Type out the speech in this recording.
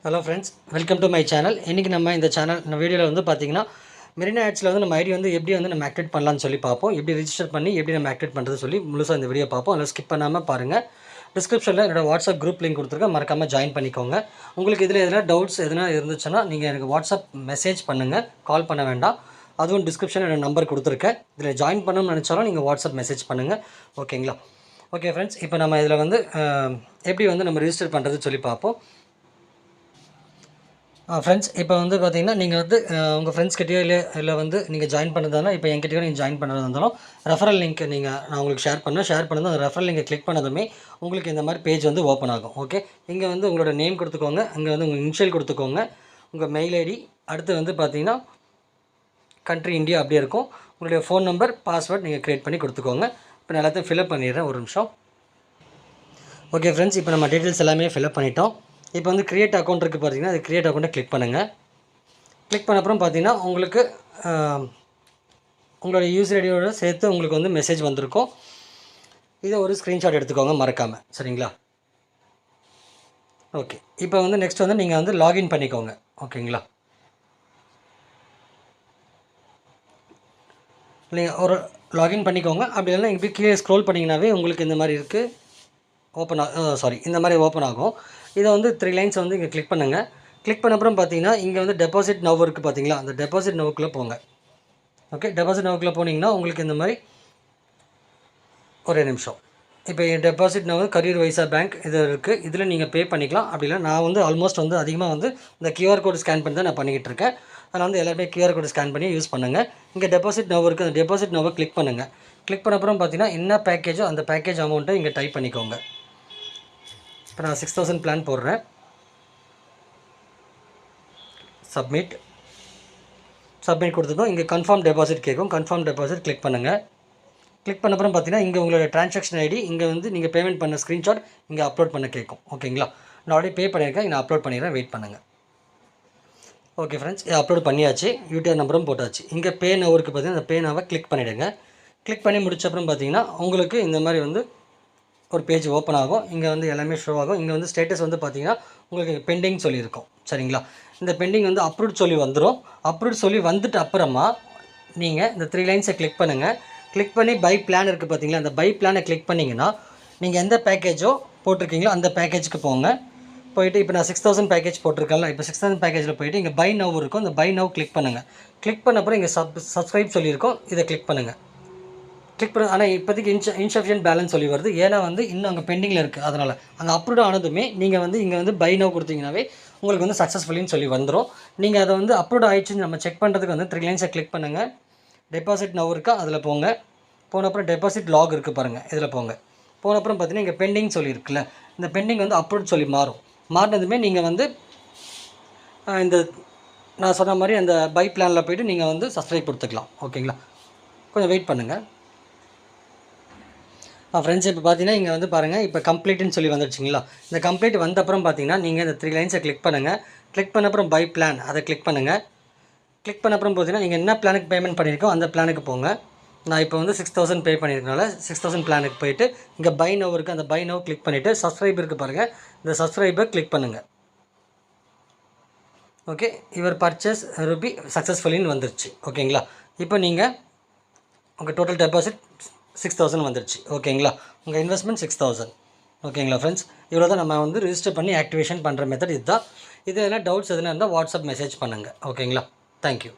Hello friends, welcome to my channel. இன்றைக்கி நம்ம இந்த வீடியோவில் வந்து பார்த்திங்கன்னா மெரினா ஆட்ஸில் வந்து நம்ம ஐடி வந்து எப்படி வந்து நம்ம ஆக்டிவேட் பண்ணலான்னு சொல்லி பார்ப்போம். எப்படி ரிஜிஸ்டர் பண்ணி எப்படி நம்ம ஆக்டிவேட் பண்ணுறது சொல்லி முழுசாக இந்த வீடியோ பார்ப்போம். அதில் ஸ்கிப் பண்ணாமல் பாருங்கள். டிஸ்கிரிப்ஷனில் என்னோடய வாட்ஸ்அப் குரூப் லிங்க் கொடுத்துருக்கேன், மறக்காமல் ஜாயின் பண்ணிக்கோங்க. உங்களுக்கு இதில் எதனா டவுட்ஸ் எதனா இருந்துச்சுன்னா நீங்கள் எனக்கு வாட்ஸ்அப் மெசேஜ் பண்ணுங்கள், கால் பண்ண வேண்டாம். அதுவும் டிஸ்கிரிப்ஷனில் என்னோடய நம்பர் கொடுத்துருக்கேன். இதில் ஜாயின் பண்ணணும்னு நினச்சாலும் நீங்கள் வாட்ஸ்அப் மெசேஜ் பண்ணுங்கள். ஓகேங்களா? ஓகே ஃப்ரெண்ட்ஸ், இப்போ நம்ம இதில் வந்து எப்படி வந்து நம்ம ரிஜிஸ்டர் பண்ணுறது சொல்லி பார்ப்போம். ஃப்ரெண்ட்ஸ், இப்போ வந்து பார்த்தீங்கன்னா நீங்கள் வந்து உங்கள் ஃப்ரெண்ட்ஸ்கிட்டயோ இல்லை வந்து நீங்கள் ஜாயின் பண்ணுறதாலும், இப்போ என்கிட்டயோ நீங்கள் ஜாயின் பண்ணுறதா இருந்தாலும் ரெஃபரல் லிங்க் நான் உங்களுக்கு ஷேர் பண்ணது அந்த ரெஃபரல் லிங்கை கிளிக் பண்ணதுமே உங்களுக்கு இந்த மாதிரி பேஜ் வந்து ஓப்பன் ஆகும். ஓகே, இங்கே வந்து உங்களோட நேம் கொடுத்துக்கோங்க, இங்கே வந்து உங்கள் இனிஷியல் கொடுத்துக்கோங்க, உங்கள் மெயில் ஐடி, அடுத்து வந்து பார்த்தீங்கன்னா கண்ட்ரி இந்தியா அப்படியே இருக்கும். உங்களுடைய ஃபோன் நம்பர், பாஸ்வேர்ட் நீங்கள் க்ரியேட் பண்ணி கொடுத்துக்கோங்க. இப்போ நான் எல்லாத்தையும் ஃபில்அப் பண்ணிடுறேன், ஒரு நிமிஷம். ஓகே ஃப்ரெண்ட்ஸ், இப்போ நம்ம டீட்டெயில்ஸ் எல்லாமே ஃபில்அப் பண்ணிட்டோம். இப்போ வந்து க்ரியேட் அக்கௌண்ட் இருக்குது பார்த்தீங்கன்னா, அது க்ரியேட் அக்கௌண்ட்டை கிளிக் பண்ணுங்கள். கிளிக் பண்ண அப்புறம் பார்த்தீங்கன்னா உங்களுக்கு உங்களோட யூசர் ஐடியோடு சேர்த்து உங்களுக்கு வந்து மெசேஜ் வந்திருக்கும். இதை ஒரு ஸ்க்ரீன்ஷாட் எடுத்துக்கோங்க மறக்காமல், சரிங்களா? ஓகே, இப்போ வந்து நெக்ஸ்ட் வந்து நீங்கள் வந்து லாகின் பண்ணிக்கோங்க. ஓகேங்களா? நீங்கள் ஒரு லாகின் பண்ணிக்கோங்க. அப்படி இல்லைன்னா இப்படி கீழே ஸ்க்ரோல் பண்ணிங்கனாவே உங்களுக்கு இந்த மாதிரி இருக்குது, இந்த மாதிரி ஓப்பன் ஆகும். இதை வந்து 3 லைன்ஸ் வந்து இங்கே கிளிக் பண்ணுங்கள். கிளிக் பண்ண அப்புறம் பார்த்தீங்கன்னா இங்கே வந்து டெபாசிட் நவ் இருக்குது பார்த்தீங்களா, அந்த டெபாசிட் நவுக்குள்ளே போங்க. ஓகே, டெபாசிட் நவுக்குள்ளே போனீங்கன்னா உங்களுக்கு இந்த மாதிரி ஒரே நிமிஷம். இப்போ டெபாசிட் நவ் கரூர் வைஸா பேங்க் இது இருக்குது, இதில் நீங்கள் பே பண்ணிக்கலாம். அப்படி இல்லை நான் வந்து ஆல்மோஸ்ட் வந்து அதிகமாக வந்து இந்த கியூஆர் கோடு ஸ்கேன் பண்ணி தான் நான் பண்ணிக்கிட்டு இருக்கேன். அதனால் வந்து எல்லாருமே கியூஆர் கோடு ஸ்கேன் பண்ணி யூஸ் பண்ணுங்கள். இங்கே டெபாசிட் நவ் இருக்குது, அந்த டெபாசிட் நவ்வை கிளிக் பண்ணுங்கள். கிளிக் பண்ண அப்புறம் பார்த்தீங்கன்னா என்ன பேக்கேஜோ அந்த பேக்கேஜ் அமௌண்ட்டை இங்கே டைப் பண்ணிக்கோங்க. இப்போ நான் 6000 பிளான் போடுறேன். சப்மிட் கொடுத்துட்டோம். இங்கே கன்ஃபார்ம் டெபாசிட் கேட்கும், கன்ஃபார்ம் டெபாசிட் கிளிக் பண்ணுங்கள். கிளிக் பண்ண அப்புறம் பார்த்தீங்கன்னா இங்கே உங்களோட ட்ரான்சாக்ஷன் ஐடி, இங்கே வந்து நீங்கள் பேமெண்ட் பண்ண ஸ்க்ரீன்ஷாட் இங்கே அப்லோட் பண்ண கேட்கும். ஓகேங்களா? நான் ஆல்ரெடி பே பண்ணியிருக்கேன், நான் அப்லோட் பண்ணிடுறேன், வெயிட் பண்ணுங்கள். ஓகே ஃப்ரெண்ட்ஸ், அப்லோட் பண்ணியாச்சு, யூடிஆர் நம்பரும் போட்டாச்சு. இங்கே பே நவருக்கு பார்த்தீங்கன்னா அந்த பே நவை கிளிக் பண்ணிவிடுங்க. கிளிக் பண்ணி முடிச்ச அப்புறம் பார்த்தீங்கன்னா உங்களுக்கு இந்த மாதிரி வந்து ஒரு பேஜ் ஓப்பன் ஆகும். இங்கே வந்து எல்லாமே ஷோ ஆகும். இங்கே வந்து ஸ்டேட்டஸ் வந்து பார்த்தீங்கன்னா உங்களுக்கு பெண்டிங் சொல்லியிருக்கும், சரிங்களா? இந்த பெண்டிங் வந்து அப்ரூவ்ட் சொல்லி வந்துடும். அப்ரூவ்ட் சொல்லி வந்துட்டு அப்புறமா நீங்கள் இந்த 3 லைன்ஸை கிளிக் பண்ணுங்கள். கிளிக் பண்ணி பை பிளான் இருக்குது பார்த்தீங்களா, அந்த பை பிளானை கிளிக் பண்ணிங்கன்னா நீங்கள் எந்த பேக்கேஜோ போட்டிருக்கீங்களோ அந்த பேக்கேஜுக்கு போங்க. போயிட்டு இப்போ நான் 6000 பேக்கேஜ் போட்டிருக்கேன்ல, இப்போ 6000 பேக்கேஜில் போயிட்டு இங்கே பை நவ் இருக்கும், இந்த பை நவ் கிளிக் பண்ணுங்கள். கிளிக் பண்ண அப்புறம் இங்கே சப்ஸ்கிரைப் சொல்லியிருக்கோம், இதை கிளிக் பண்ணுங்கள். கிளிக் பண்ண ஆனால் இப்போதைக்கு இன்சஃபிஷியன்ட் பேலன்ஸ் சொல்லி வருது. ஏன்னா வந்து இன்னும் அங்கே பெண்டிங்கில் இருக்குது. அதனால் அங்கே அப்ரூவ் ஆனதுமே நீங்கள் வந்து இங்கே வந்து பை நவ் கொடுத்தீங்கன்னாவே உங்களுக்கு வந்து சக்ஸஸ்ஃபுல்லின்னு சொல்லி வந்துடும். நீங்கள் அதை வந்து அப்ரூவ் ஆகிடுச்சுன்னு நம்ம செக் பண்ணுறதுக்கு வந்து 3 லைன்ஸை கிளிக் பண்ணுங்கள். டெபாசிட் நவ் இருக்கா, அதில் போங்க. போன அப்புறம் டெபாசிட் லாக் இருக்குது பாருங்கள், இதில் போங்க. போன அப்புறம் பார்த்தீங்கன்னா இங்கே பெண்டிங் சொல்லியிருக்குல்ல, இந்த பெண்டிங் வந்து அப்ரூவ் சொல்லி மாறினதுமே நீங்கள் வந்து இந்த நான் சொன்ன மாதிரி அந்த பை பிளானில் போய்ட்டு நீங்கள் வந்து சப்ஸ்கிரைப் கொடுத்துக்கலாம். ஓகேங்களா? கொஞ்சம் வெயிட் பண்ணுங்கள். ஃப்ரெண்ட்ஸ், இப்போ பார்த்தீங்கன்னா இங்கே வந்து பாருங்கள், இப்போ கம்ப்ளீட்னு சொல்லி வந்துடுச்சிங்களா. இந்த கம்ப்ளீட் வந்த அப்புறம் பார்த்தீங்கன்னா நீங்கள் இந்த 3 லைன்ஸை கிளிக் பண்ணுங்கள். கிளிக் பண்ண அப்புறம் பை பிளான் அதை கிளிக் பண்ணுங்கள். கிளிக் பண்ண அப்புறம் பார்த்தீங்கன்னா நீங்கள் என்ன பிளானுக்கு பேமெண்ட் பண்ணியிருக்கோம் அந்த பிளானுக்கு போங்க. நான் இப்போ வந்து 6000 பே பண்ணியிருக்கனால 6000 பிளானுக்கு போயிட்டு இங்கே பை நவ் இருக்குது, அந்த பை நவ் கிளிக் பண்ணிவிட்டு சப்ஸ்கிரைப் இருக்குது பாருங்கள், இந்த சப்ஸ்கிரைபை கிளிக் பண்ணுங்கள். ஓகே, யுவர் பர்ச்சேஸ் ரூபி சக்ஸஸ்ஃபுல்லின்னு வந்துருச்சு. ஓகேங்களா? இப்போ நீங்கள் உங்கள் டோட்டல் டெபாசிட் 6000 வந்துடுச்சு. ஓகேங்களா? உங்கள் இன்வெஸ்ட்மெண்ட் 6000. ஓகேங்களா ஃப்ரெண்ட்ஸ்? இவ்வளோ தான் நம்ம வந்து ரிஜிஸ்டர் பண்ணி ஆக்டிவேஷன் பண்ணுற மெத்தட் இதுதான். இது எதனா டவுட்ஸ் எதுனா இருந்தால் வாட்ஸ்அப் மெசேஜ் பண்ணுங்கள். ஓகேங்களா? தேங்க்யூ.